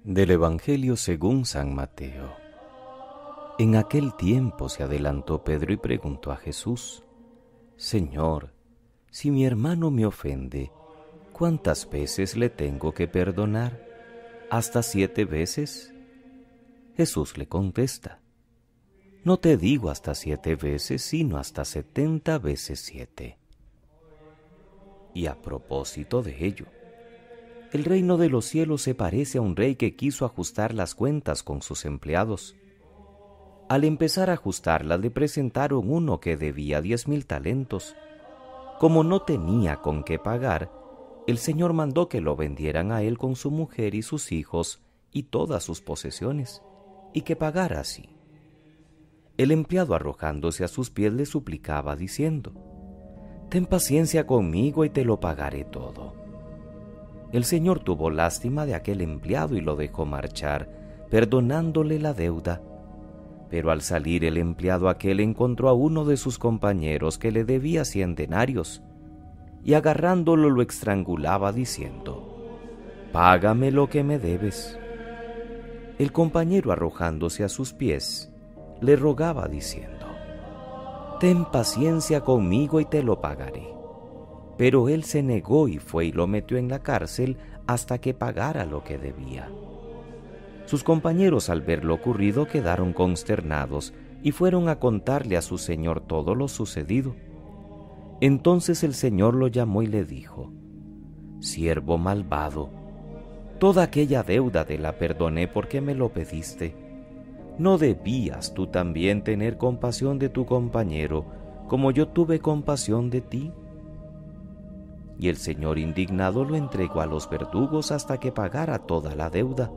Del Evangelio según San Mateo. En aquel tiempo se adelantó Pedro y preguntó a Jesús: Señor, si mi hermano me ofende, ¿cuántas veces le tengo que perdonar? ¿Hasta 7 veces? Jesús le contesta: No te digo hasta 7 veces, sino hasta 70 veces 7. Y a propósito de ello, el reino de los cielos se parece a un rey que quiso ajustar las cuentas con sus empleados. Al empezar a ajustarlas, le presentaron uno que debía 10,000 talentos. Como no tenía con qué pagar, el Señor mandó que lo vendieran a él con su mujer y sus hijos y todas sus posesiones, y que pagara así. El empleado, arrojándose a sus pies, le suplicaba diciendo: Ten paciencia conmigo y te lo pagaré todo. El Señor tuvo lástima de aquel empleado y lo dejó marchar, perdonándole la deuda. Pero al salir el empleado aquel encontró a uno de sus compañeros que le debía 100 denarios, y agarrándolo lo estrangulaba diciendo: Págame lo que me debes. El compañero, arrojándose a sus pies, le rogaba diciendo: Ten paciencia conmigo y te lo pagaré. Pero él se negó y fue y lo metió en la cárcel hasta que pagara lo que debía. Sus compañeros, al ver lo ocurrido, quedaron consternados y fueron a contarle a su señor todo lo sucedido. Entonces el Señor lo llamó y le dijo: Siervo malvado, toda aquella deuda te la perdoné porque me lo pediste. ¿No debías tú también tener compasión de tu compañero, como yo tuve compasión de ti? Y el Señor, indignado, lo entregó a los verdugos hasta que pagara toda la deuda.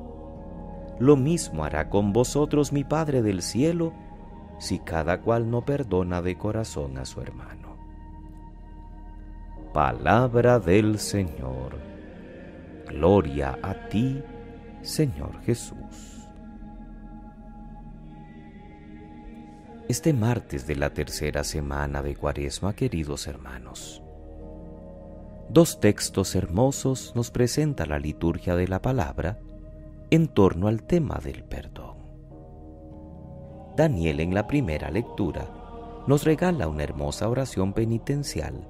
Lo mismo hará con vosotros mi Padre del cielo, si cada cual no perdona de corazón a su hermano. Palabra del Señor. Gloria a ti, Señor Jesús. Este martes de la tercera semana de Cuaresma, queridos hermanos, 2 textos hermosos nos presenta la liturgia de la palabra en torno al tema del perdón. Daniel, en la primera lectura, nos regala una hermosa oración penitencial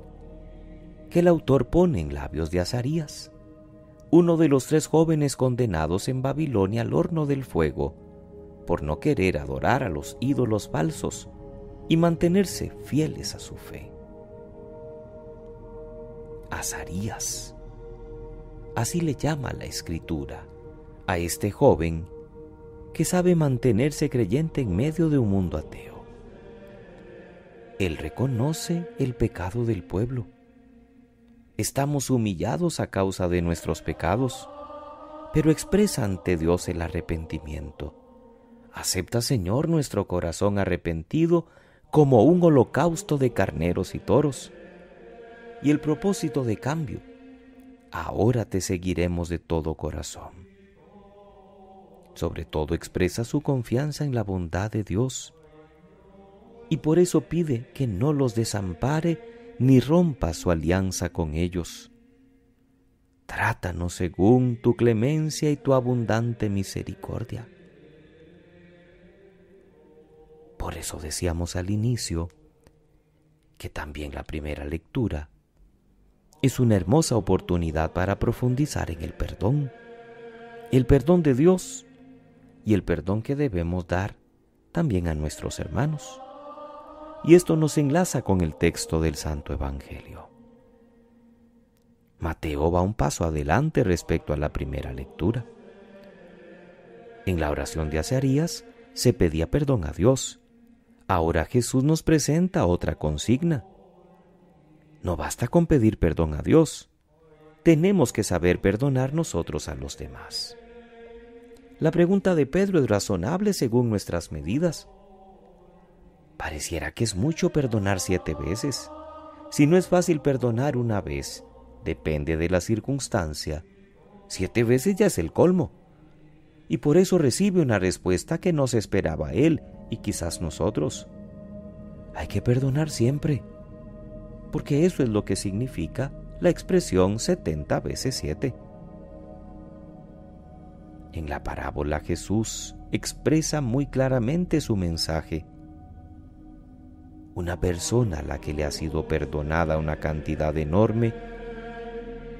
que el autor pone en labios de Azarías, uno de los 3 jóvenes condenados en Babilonia al horno del fuego por no querer adorar a los ídolos falsos y mantenerse fieles a su fe. Azarías, así le llama la Escritura a este joven que sabe mantenerse creyente en medio de un mundo ateo. Él reconoce el pecado del pueblo. Estamos humillados a causa de nuestros pecados, pero expresa ante Dios el arrepentimiento. Acepta, Señor, nuestro corazón arrepentido como un holocausto de carneros y toros. Y el propósito de cambio: ahora te seguiremos de todo corazón. Sobre todo expresa su confianza en la bondad de Dios y por eso pide que no los desampare ni rompa su alianza con ellos. Trátanos según tu clemencia y tu abundante misericordia. Por eso decíamos al inicio que también la primera lectura es una hermosa oportunidad para profundizar en el perdón de Dios y el perdón que debemos dar también a nuestros hermanos. Y esto nos enlaza con el texto del Santo Evangelio. Mateo va un paso adelante respecto a la primera lectura. En la oración de Azarías se pedía perdón a Dios. Ahora Jesús nos presenta otra consigna. No basta con pedir perdón a Dios, tenemos que saber perdonar nosotros a los demás. La pregunta de Pedro es razonable según nuestras medidas. Pareciera que es mucho perdonar 7 veces. Si no es fácil perdonar una vez, depende de la circunstancia, 7 veces ya es el colmo. Y por eso recibe una respuesta que no se esperaba él y quizás nosotros. Hay que perdonar siempre, porque eso es lo que significa la expresión 70 veces 7. En la parábola Jesús expresa muy claramente su mensaje. Una persona a la que le ha sido perdonada una cantidad enorme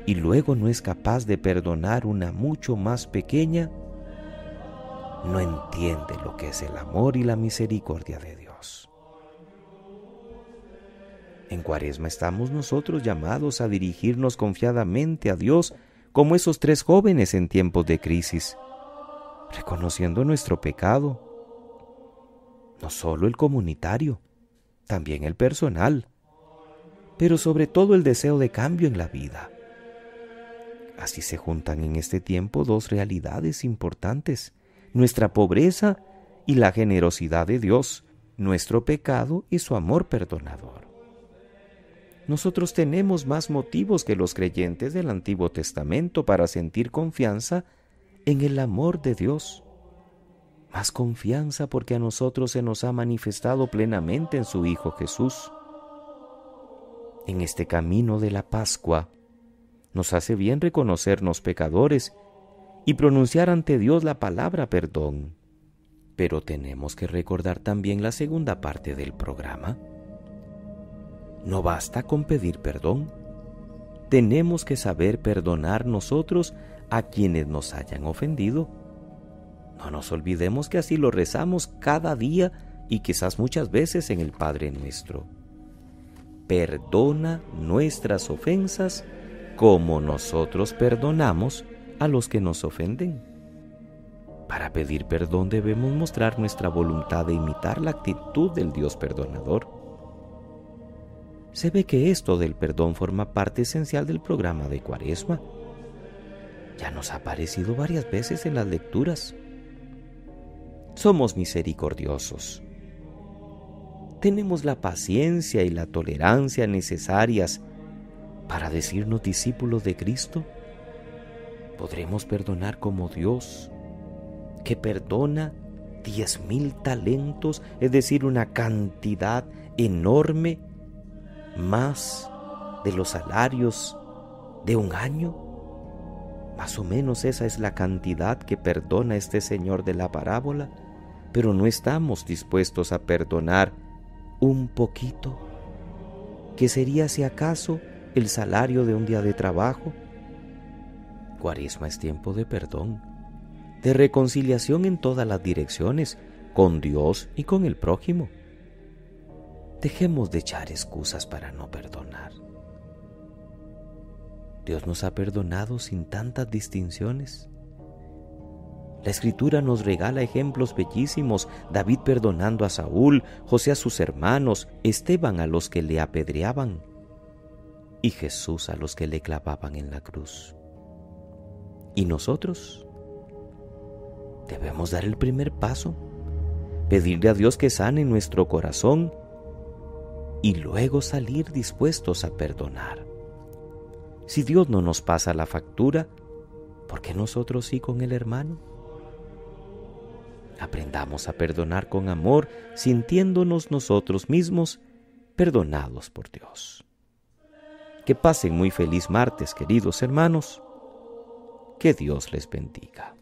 y luego no es capaz de perdonar una mucho más pequeña, no entiende lo que es el amor y la misericordia de Dios. En Cuaresma estamos nosotros llamados a dirigirnos confiadamente a Dios como esos 3 jóvenes en tiempos de crisis, reconociendo nuestro pecado, no solo el comunitario, también el personal, pero sobre todo el deseo de cambio en la vida. Así se juntan en este tiempo 2 realidades importantes: nuestra pobreza y la generosidad de Dios, nuestro pecado y su amor perdonador. Nosotros tenemos más motivos que los creyentes del Antiguo Testamento para sentir confianza en el amor de Dios. Más confianza porque a nosotros se nos ha manifestado plenamente en su Hijo Jesús. En este camino de la Pascua, nos hace bien reconocernos pecadores y pronunciar ante Dios la palabra perdón. Pero tenemos que recordar también la segunda parte del programa. No basta con pedir perdón. Tenemos que saber perdonar nosotros a quienes nos hayan ofendido. No nos olvidemos que así lo rezamos cada día y quizás muchas veces en el Padre Nuestro. Perdona nuestras ofensas como nosotros perdonamos a los que nos ofenden. Para pedir perdón debemos mostrar nuestra voluntad de imitar la actitud del Dios perdonador. Se ve que esto del perdón forma parte esencial del programa de Cuaresma. Ya nos ha aparecido varias veces en las lecturas. Somos misericordiosos. Tenemos la paciencia y la tolerancia necesarias para decirnos discípulos de Cristo. Podremos perdonar como Dios, que perdona 10,000 talentos, es decir, una cantidad enorme, más de los salarios de un año. Más o menos esa es la cantidad que perdona este Señor de la parábola, pero no estamos dispuestos a perdonar un poquito, que sería si acaso el salario de un día de trabajo. Cuaresma es tiempo de perdón, de reconciliación en todas las direcciones, con Dios y con el prójimo. Dejemos de echar excusas para no perdonar. Dios nos ha perdonado sin tantas distinciones. La Escritura nos regala ejemplos bellísimos: David perdonando a Saúl, José a sus hermanos, Esteban a los que le apedreaban y Jesús a los que le clavaban en la cruz. ¿Y nosotros? Debemos dar el primer paso, pedirle a Dios que sane nuestro corazón y luego salir dispuestos a perdonar. Si Dios no nos pasa la factura, ¿por qué nosotros sí con el hermano? Aprendamos a perdonar con amor, sintiéndonos nosotros mismos perdonados por Dios. Que pasen muy feliz martes, queridos hermanos. Que Dios les bendiga.